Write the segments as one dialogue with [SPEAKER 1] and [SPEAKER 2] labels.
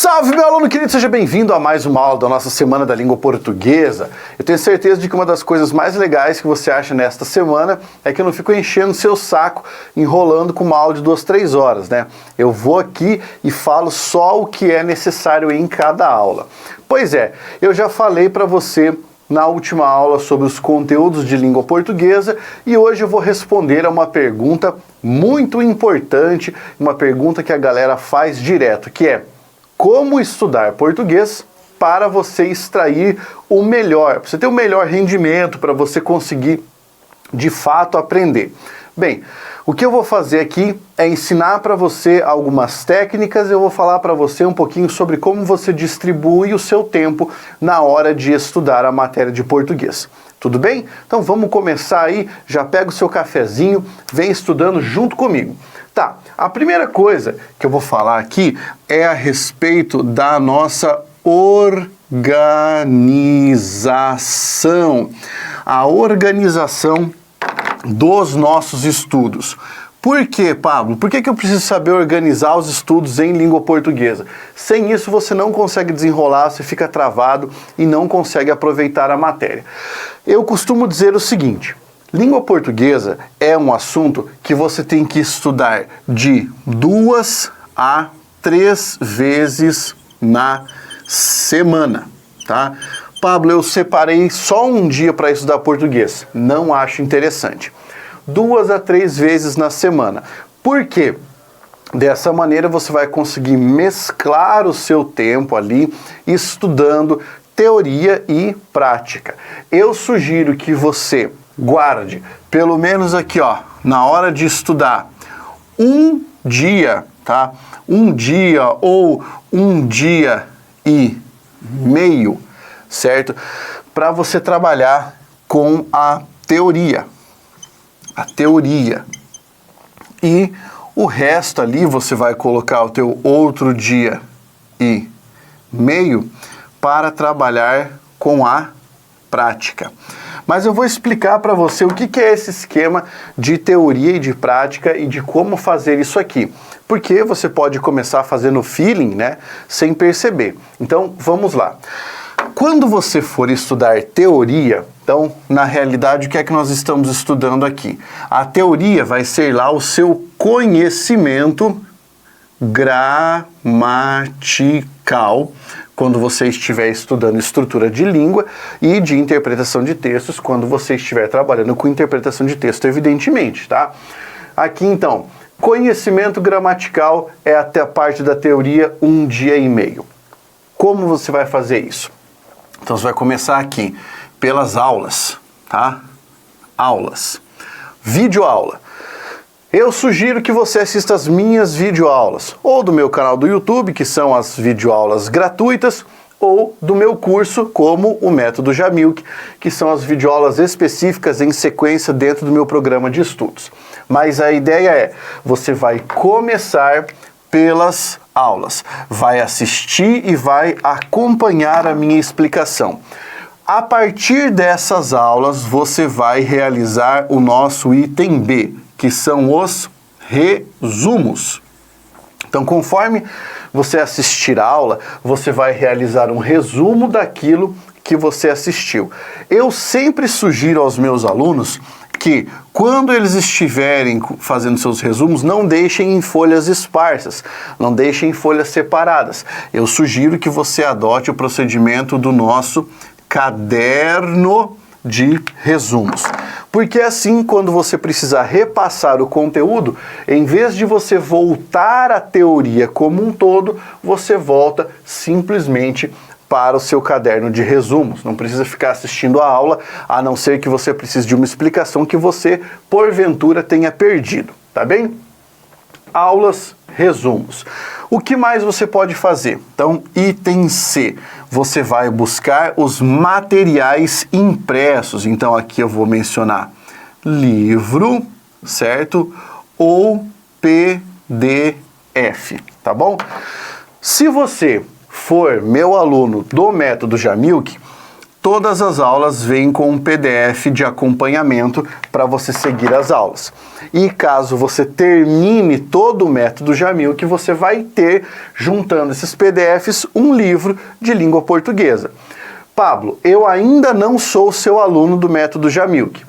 [SPEAKER 1] Salve, meu aluno querido, seja bem-vindo a mais uma aula da nossa Semana da Língua Portuguesa. Eu tenho certeza de que uma das coisas mais legais que você acha nesta semana é que eu não fico enchendo seu saco, enrolando com uma aula de 2, 3 horas, né? Eu vou aqui e falo só o que é necessário em cada aula. Pois é, eu já falei para você na última aula sobre os conteúdos de língua portuguesa e hoje eu vou responder a uma pergunta muito importante, uma pergunta que a galera faz direto, que é: como estudar português para você extrair o melhor, para você ter o melhor rendimento, para você conseguir de fato aprender? Bem, o que eu vou fazer aqui é ensinar para você algumas técnicas, eu vou falar para você um pouquinho sobre como você distribui o seu tempo na hora de estudar a matéria de português. Tudo bem? Então vamos começar aí, já pega o seu cafezinho, vem estudando junto comigo. Tá, a primeira coisa que eu vou falar aqui é a respeito da nossa organização. A organização dos nossos estudos. Por quê, Pablo? Por que eu preciso saber organizar os estudos em língua portuguesa? Sem isso você não consegue desenrolar, você fica travado e não consegue aproveitar a matéria. Eu costumo dizer o seguinte: língua portuguesa é um assunto que você tem que estudar de 2 a 3 vezes na semana, tá? Pablo, eu separei só um dia para estudar português. Não acho interessante. 2 a 3 vezes na semana. Por quê? Dessa maneira você vai conseguir mesclar o seu tempo ali estudando teoria e prática. Eu sugiro que você guarde, pelo menos aqui, ó, na hora de estudar, um dia, tá? Um dia ou um dia e meio, certo? Para você trabalhar com a teoria. A teoria. E o resto ali você vai colocar o teu outro dia e meio para trabalhar com a prática. Mas eu vou explicar para você o que é esse esquema de teoria e de prática e de como fazer isso aqui. Porque você pode começar fazendo feeling, né, sem perceber. Então, vamos lá. Quando você for estudar teoria, então, na realidade, o que é que nós estamos estudando aqui? A teoria vai ser lá o seu conhecimento gramatical, quando você estiver estudando estrutura de língua, e de interpretação de textos, quando você estiver trabalhando com interpretação de texto, evidentemente, tá? Aqui, então, conhecimento gramatical é até a parte da teoria 1 dia e meio. Como você vai fazer isso? Então, você vai começar aqui pelas aulas, tá? Aulas. Videoaula. Eu sugiro que você assista as minhas videoaulas, ou do meu canal do YouTube, que são as videoaulas gratuitas, ou do meu curso, como o Método Jamilk, que são as videoaulas específicas em sequência dentro do meu programa de estudos. Mas a ideia é, você vai começar pelas aulas, vai assistir e vai acompanhar a minha explicação. A partir dessas aulas, você vai realizar o nosso item B, que são os resumos. Então, conforme você assistir a aula, você vai realizar um resumo daquilo que você assistiu. Eu sempre sugiro aos meus alunos que, quando eles estiverem fazendo seus resumos, não deixem em folhas esparsas, não deixem em folhas separadas. Eu sugiro que você adote o procedimento do nosso caderno de resumos. Porque assim, quando você precisar repassar o conteúdo, em vez de você voltar à teoria como um todo, você volta simplesmente para o seu caderno de resumos. Não precisa ficar assistindo a aula, a não ser que você precise de uma explicação que você, porventura, tenha perdido, tá bem? Aulas, resumos. O que mais você pode fazer? Então, item C, você vai buscar os materiais impressos. Então, aqui eu vou mencionar livro, certo? Ou PDF, tá bom? Se você for meu aluno do Método Jamilk, todas as aulas vêm com um PDF de acompanhamento para você seguir as aulas. E caso você termine todo o método Jamil, que você vai ter, juntando esses PDFs, um livro de língua portuguesa. Pablo, eu ainda não sou seu aluno do método Jamilk.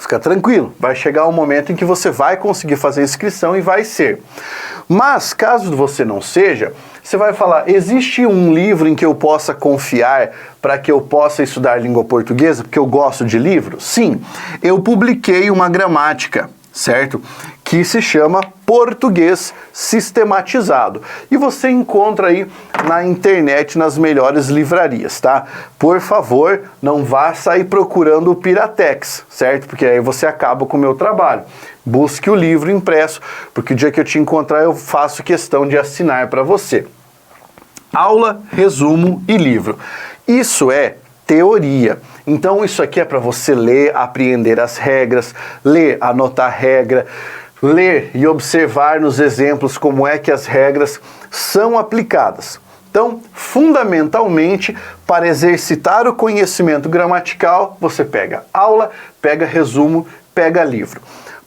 [SPEAKER 1] Fica tranquilo, vai chegar um momento em que você vai conseguir fazer a inscrição e vai ser. Mas, caso você não seja, você vai falar, existe um livro em que eu possa confiar para que eu possa estudar língua portuguesa, porque eu gosto de livro? Sim, eu publiquei uma gramática, certo? Que se chama Português Sistematizado. E você encontra aí na internet, nas melhores livrarias, tá? Por favor, não vá sair procurando o Piratex, certo? Porque aí você acaba com o meu trabalho. Busque o livro impresso, porque o dia que eu te encontrar eu faço questão de assinar para você. Aula, resumo e livro. Isso é teoria. Então isso aqui é para você ler, apreender as regras, ler, anotar regra, ler e observar nos exemplos como é que as regras são aplicadas. Então, fundamentalmente, para exercitar o conhecimento gramatical, você pega aula, pega resumo, pega livro.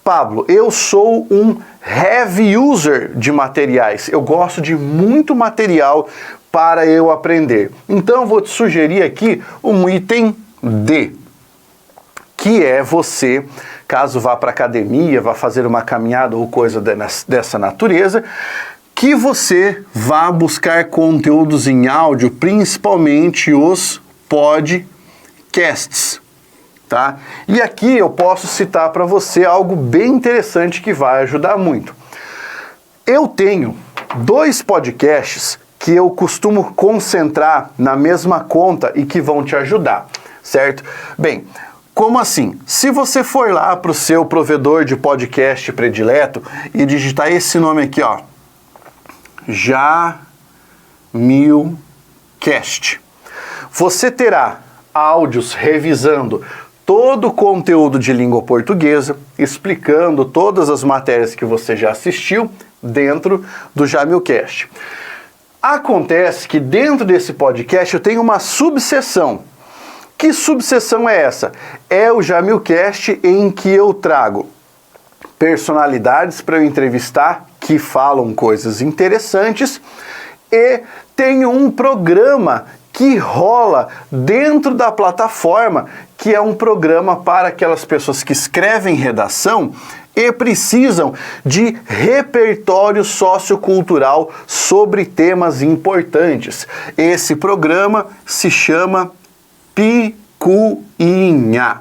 [SPEAKER 1] Pablo, eu sou um heavy user de materiais. Eu gosto de muito material para eu aprender. Então, eu vou te sugerir aqui um item D, que é você, caso vá para a academia, vá fazer uma caminhada ou coisa dessa natureza, que você vá buscar conteúdos em áudio, principalmente os podcasts. Tá? E aqui eu posso citar para você algo bem interessante que vai ajudar muito. Eu tenho 2 podcasts que eu costumo concentrar na mesma conta e que vão te ajudar, certo? Bem, como assim? Se você for lá para o seu provedor de podcast predileto e digitar esse nome aqui, ó, Jamilcast, você terá áudios revisando todo o conteúdo de língua portuguesa, explicando todas as matérias que você já assistiu dentro do Jamilcast. Acontece que dentro desse podcast eu tenho uma subseção. Que subseção é essa? É o Jamilcast em que eu trago personalidades para eu entrevistar que falam coisas interessantes e tenho um programa que rola dentro da plataforma, que é um programa para aquelas pessoas que escrevem redação e precisam de repertório sociocultural sobre temas importantes. Esse programa se chama Picuinha,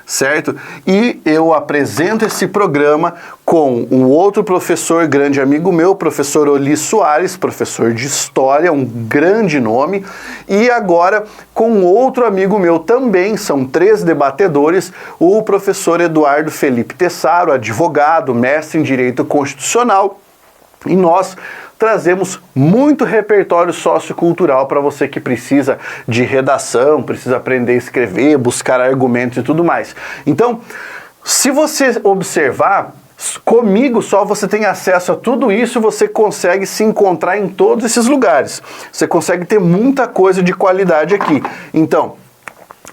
[SPEAKER 1] certo? E eu apresento esse programa com um outro professor, grande amigo meu, professor Oli Soares, professor de História, um grande nome, e agora com outro amigo meu também, são 3 debatedores, o professor Eduardo Felipe Tessaro, advogado, mestre em Direito Constitucional, e nós trazemos muito repertório sociocultural para você que precisa de redação, precisa aprender a escrever, buscar argumentos e tudo mais. Então, se você observar, comigo só você tem acesso a tudo isso, você consegue se encontrar em todos esses lugares. Você consegue ter muita coisa de qualidade aqui. Então,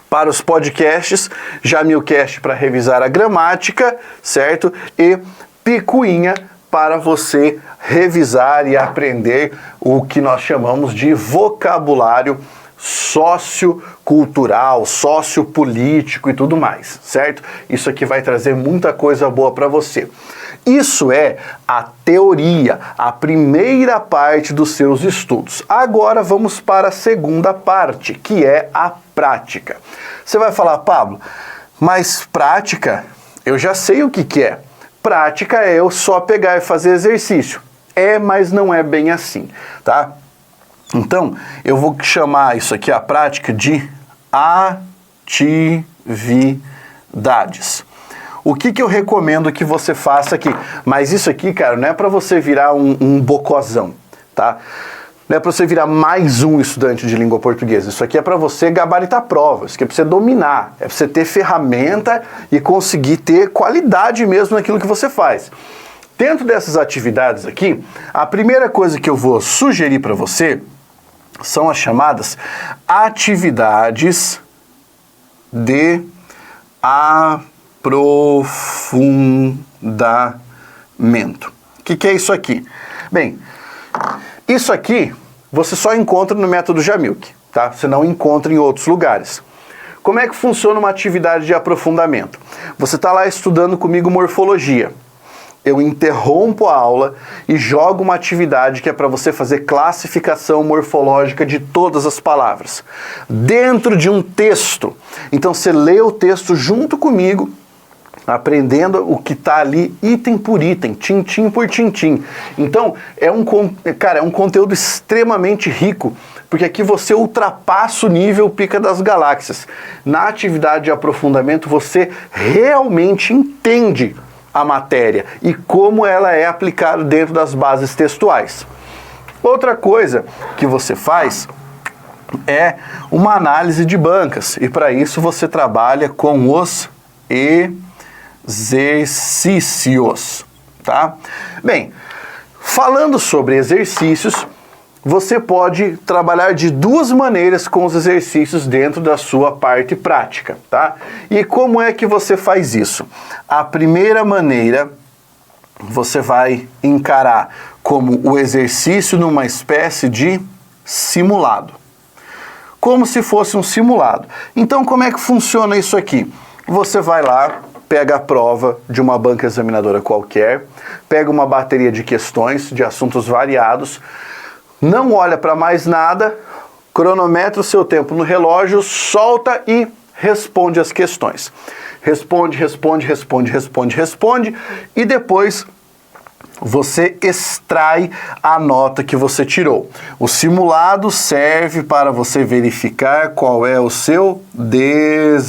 [SPEAKER 1] para os podcasts, Jamilcast para revisar a gramática, certo? E Picuinha para você revisar e aprender o que nós chamamos de vocabulário sociocultural, sociopolítico e tudo mais, certo? Isso aqui vai trazer muita coisa boa para você. Isso é a teoria, a primeira parte dos seus estudos. Agora vamos para a segunda parte, que é a prática. Você vai falar, Pablo, mas prática, eu já sei o que é. Prática é eu só pegar e fazer exercício. É, mas não é bem assim, tá? Então, eu vou chamar isso aqui, a prática, de atividades. O que eu recomendo que você faça aqui? Mas isso aqui, cara, não é para você virar um bocozão, tá? Não é para você virar mais um estudante de língua portuguesa. Isso aqui é para você gabaritar provas, isso aqui é para você dominar, é para você ter ferramenta e conseguir ter qualidade mesmo naquilo que você faz. Dentro dessas atividades aqui, a primeira coisa que eu vou sugerir para você são as chamadas atividades de aprofundamento. O que é isso aqui? Bem, isso aqui você só encontra no método Jamilk, tá? Você não encontra em outros lugares. Como é que funciona uma atividade de aprofundamento? Você está lá estudando comigo morfologia. Eu interrompo a aula e jogo uma atividade que é para você fazer classificação morfológica de todas as palavras, dentro de um texto. Então você lê o texto junto comigo, aprendendo o que está ali item por item, tintim por tintim. Então é um conteúdo extremamente rico, porque aqui você ultrapassa o nível pica das galáxias. Na atividade de aprofundamento você realmente entende a matéria e como ela é aplicada dentro das bases textuais. Outra coisa que você faz é uma análise de bancas, e para isso você trabalha com os exercícios, tá? Bem, falando sobre exercícios, você pode trabalhar de duas maneiras com os exercícios dentro da sua parte prática, tá? E como é que você faz isso? A primeira maneira, você vai encarar como o exercício numa espécie de simulado. Como se fosse um simulado. Então, como é que funciona isso aqui? Você vai lá, pega a prova de uma banca examinadora qualquer, pega uma bateria de questões de assuntos variados, não olha para mais nada, cronometra o seu tempo no relógio, solta e responde as questões. Responde, e depois você extrai a nota que você tirou. O simulado serve para você verificar qual é o seu desempenho,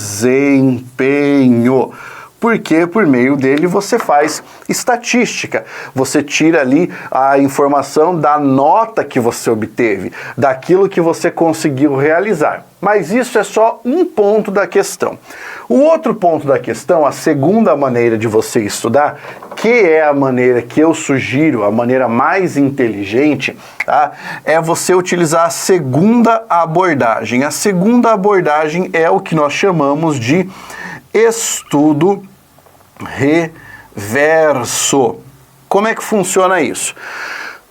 [SPEAKER 1] porque por meio dele você faz estatística. Você tira ali a informação da nota que você obteve, daquilo que você conseguiu realizar. Mas isso é só um ponto da questão. O outro ponto da questão, a segunda maneira de você estudar, que é a maneira que eu sugiro, a maneira mais inteligente, tá? É você utilizar a segunda abordagem. A segunda abordagem é o que nós chamamos de estudo reverso. Como é que funciona isso?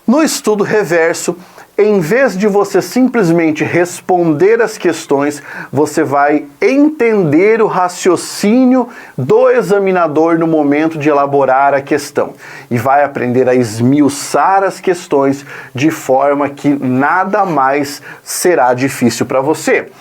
[SPEAKER 1] No estudo reverso, em vez de você simplesmente responder as questões, você vai entender o raciocínio do examinador no momento de elaborar a questão e vai aprender a esmiuçar as questões de forma que nada mais será difícil para você.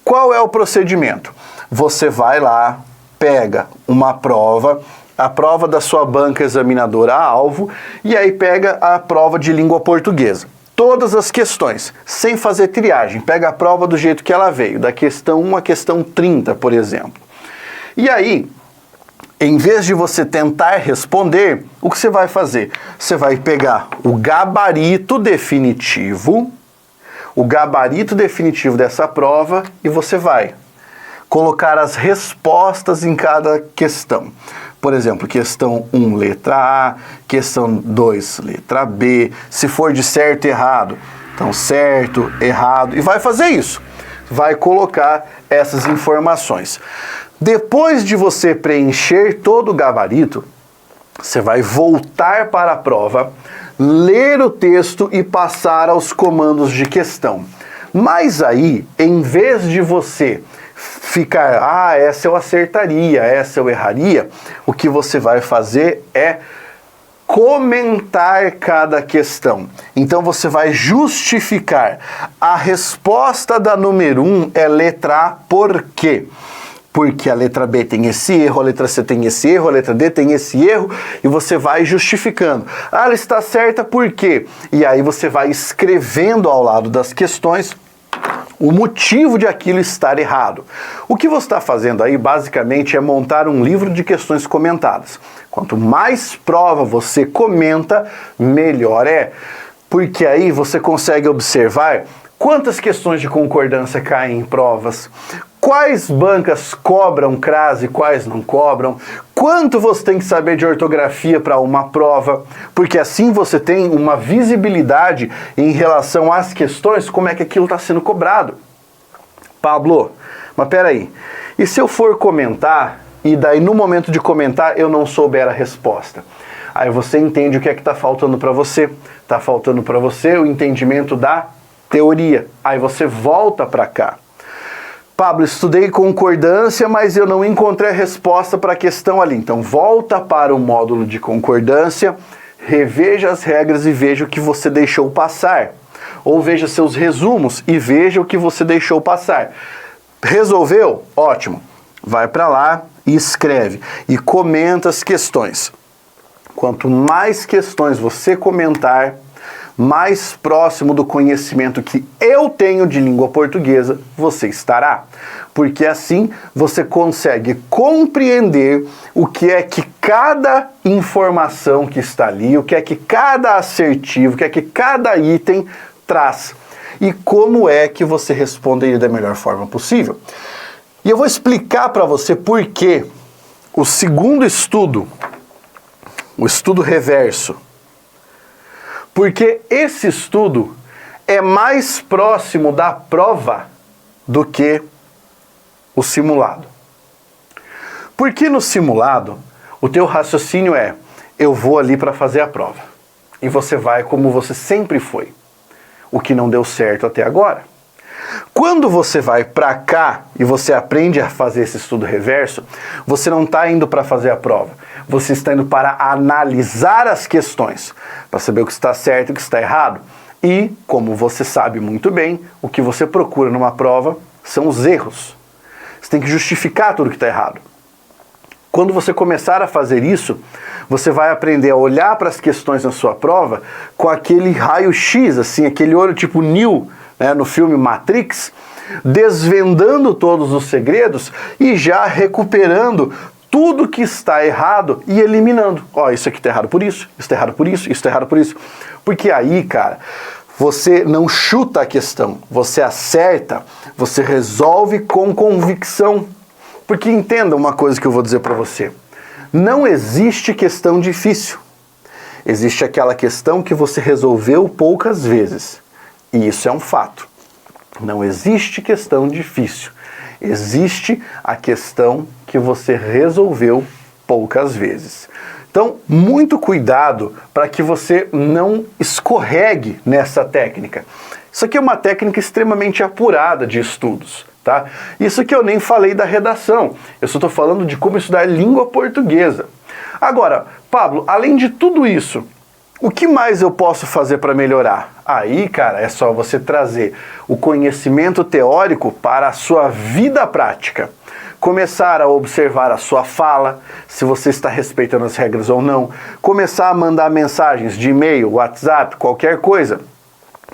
[SPEAKER 1] Qual é o procedimento? Você vai lá, pega uma prova, a prova da sua banca examinadora alvo, e aí pega a prova de língua portuguesa. Todas as questões, sem fazer triagem. Pega a prova do jeito que ela veio, da questão 1 à questão 30, por exemplo. E aí, em vez de você tentar responder, o que você vai fazer? Você vai pegar o gabarito definitivo dessa prova e você vai colocar as respostas em cada questão. Por exemplo, questão 1, letra A, questão 2, letra B, se for de certo e errado, então certo, errado, e vai fazer isso. Vai colocar essas informações. Depois de você preencher todo o gabarito, você vai voltar para a prova, ler o texto e passar aos comandos de questão. Mas aí, em vez de você ficar, essa eu acertaria, essa eu erraria, o que você vai fazer é comentar cada questão. Então você vai justificar. A resposta da número 1 é letra A, por quê? Porque a letra B tem esse erro, a letra C tem esse erro, a letra D tem esse erro, e você vai justificando. Ela está certa por quê? E aí você vai escrevendo ao lado das questões o motivo de aquilo estar errado. O que você está fazendo aí, basicamente, é montar um livro de questões comentadas. Quanto mais prova você comenta, melhor é. Porque aí você consegue observar quantas questões de concordância caem em provas, quais bancas cobram crase e quais não cobram, quanto você tem que saber de ortografia para uma prova, porque assim você tem uma visibilidade em relação às questões, como é que aquilo está sendo cobrado. Pablo, mas peraí, E se eu for comentar, e daí no momento de comentar eu não souber a resposta? Aí você entende o que é que está faltando para você. Está faltando para você o entendimento da teoria. Aí você volta para cá. Pablo, estudei concordância, mas eu não encontrei a resposta para a questão ali. Então volta para o módulo de concordância, reveja as regras e veja o que você deixou passar. Ou veja seus resumos e veja o que você deixou passar. Resolveu? Ótimo. Vai para lá e escreve. E comenta as questões. Quanto mais questões você comentar, mais próximo do conhecimento que eu tenho de língua portuguesa você estará. Porque assim você consegue compreender o que é que cada informação que está ali, o que é que cada assertivo, o que é que cada item traz. E como é que você responderia da melhor forma possível. E eu vou explicar para você por que o segundo estudo, o estudo reverso, porque esse estudo é mais próximo da prova do que o simulado. Porque no simulado, o teu raciocínio é, eu vou ali para fazer a prova. E você vai como você sempre foi. O que não deu certo até agora. Quando você vai para cá e você aprende a fazer esse estudo reverso, você não está indo para fazer a prova. Você está indo para analisar as questões, para saber o que está certo e o que está errado. E, como você sabe muito bem, o que você procura numa prova são os erros. Você tem que justificar tudo que está errado. Quando você começar a fazer isso, você vai aprender a olhar para as questões na sua prova com aquele raio-x, assim, aquele olho tipo Neo, né, no filme Matrix, desvendando todos os segredos e já recuperando tudo que está errado e eliminando. Ó, isso aqui está errado por isso, isso está errado por isso, isso está errado por isso. Porque aí, cara, você não chuta a questão, você acerta, você resolve com convicção. Porque entenda uma coisa que eu vou dizer para você. Não existe questão difícil. Existe aquela questão que você resolveu poucas vezes. E isso é um fato. Não existe questão difícil. Existe a questão que você resolveu poucas vezes. Então, muito cuidado para que você não escorregue nessa técnica. Isso aqui é uma técnica extremamente apurada de estudos. Tá? Isso aqui eu nem falei da redação. Eu só estou falando de como estudar língua portuguesa. Agora, Pablo, além de tudo isso, o que mais eu posso fazer para melhorar? Aí, cara, é só você trazer o conhecimento teórico para a sua vida prática. Começar a observar a sua fala, se você está respeitando as regras ou não. Começar a mandar mensagens de e-mail, WhatsApp, qualquer coisa,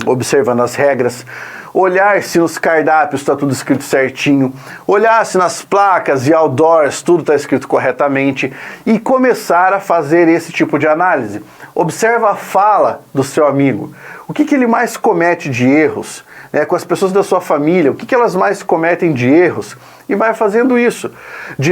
[SPEAKER 1] observando as regras. Olhar se nos cardápios está tudo escrito certinho, olhar se nas placas e outdoors tudo está escrito corretamente e começar a fazer esse tipo de análise. Observa a fala do seu amigo, o que ele mais comete de erros, né, com as pessoas da sua família, o que elas mais cometem de erros e vai fazendo isso.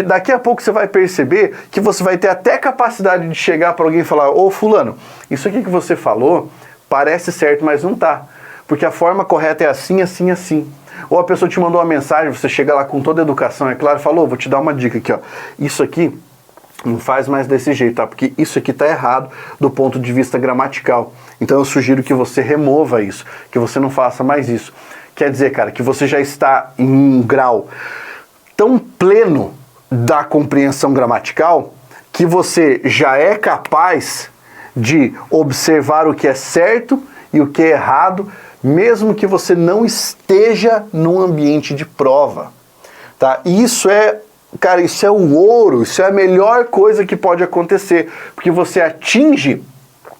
[SPEAKER 1] Daqui a pouco você vai perceber que você vai ter até capacidade de chegar para alguém e falar, ô fulano, isso aqui que você falou parece certo, mas não tá. Porque a forma correta é assim, assim, assim. Ou a pessoa te mandou uma mensagem, você chega lá com toda a educação, é claro, falou, vou te dar uma dica aqui, ó. Isso aqui não faz mais desse jeito, tá? Porque isso aqui tá errado do ponto de vista gramatical. Então eu sugiro que você remova isso, que você não faça mais isso. Quer dizer, cara, que você já está em um grau tão pleno da compreensão gramatical que você já é capaz de observar o que é certo e o que é errado, mesmo que você não esteja num ambiente de prova, tá? E isso é, cara, isso é o ouro, isso é a melhor coisa que pode acontecer, porque você atinge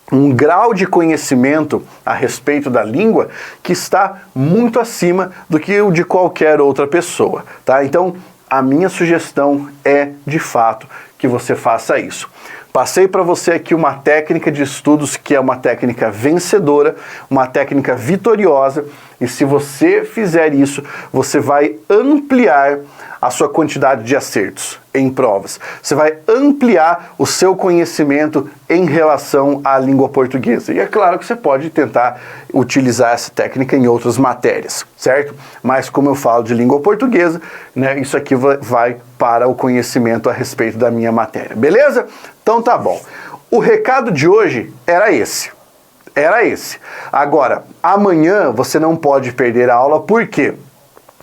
[SPEAKER 1] um grau de conhecimento a respeito da língua que está muito acima do que o de qualquer outra pessoa, tá? Então, a minha sugestão é, de fato, que você faça isso. Passei para você aqui uma técnica de estudos que é uma técnica vencedora, uma técnica vitoriosa, e se você fizer isso, você vai ampliar a sua quantidade de acertos em provas. Você vai ampliar o seu conhecimento em relação à língua portuguesa. E é claro que você pode tentar utilizar essa técnica em outras matérias, certo? Mas como eu falo de língua portuguesa, né, isso aqui vai para o conhecimento a respeito da minha matéria, beleza? Então tá bom. O recado de hoje era esse. Agora, amanhã você não pode perder a aula, por quê?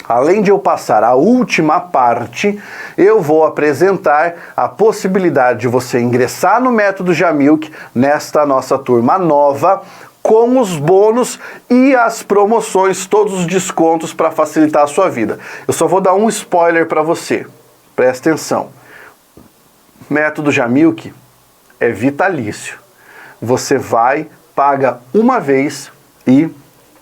[SPEAKER 1] Além de eu passar a última parte, eu vou apresentar a possibilidade de você ingressar no Método Jamilk nesta nossa turma nova, com os bônus e as promoções, todos os descontos para facilitar a sua vida. Eu só vou dar um spoiler para você, presta atenção. Método Jamilk é vitalício. Você vai, paga uma vez e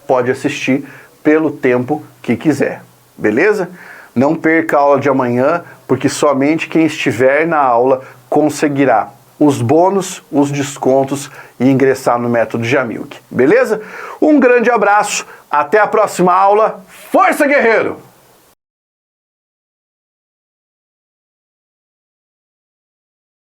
[SPEAKER 1] pode assistir pelo tempo que quiser. Beleza? Não perca a aula de amanhã, porque somente quem estiver na aula conseguirá os bônus, os descontos e ingressar no Método Jamilk. Beleza? Um grande abraço, até a próxima aula. Força, guerreiro!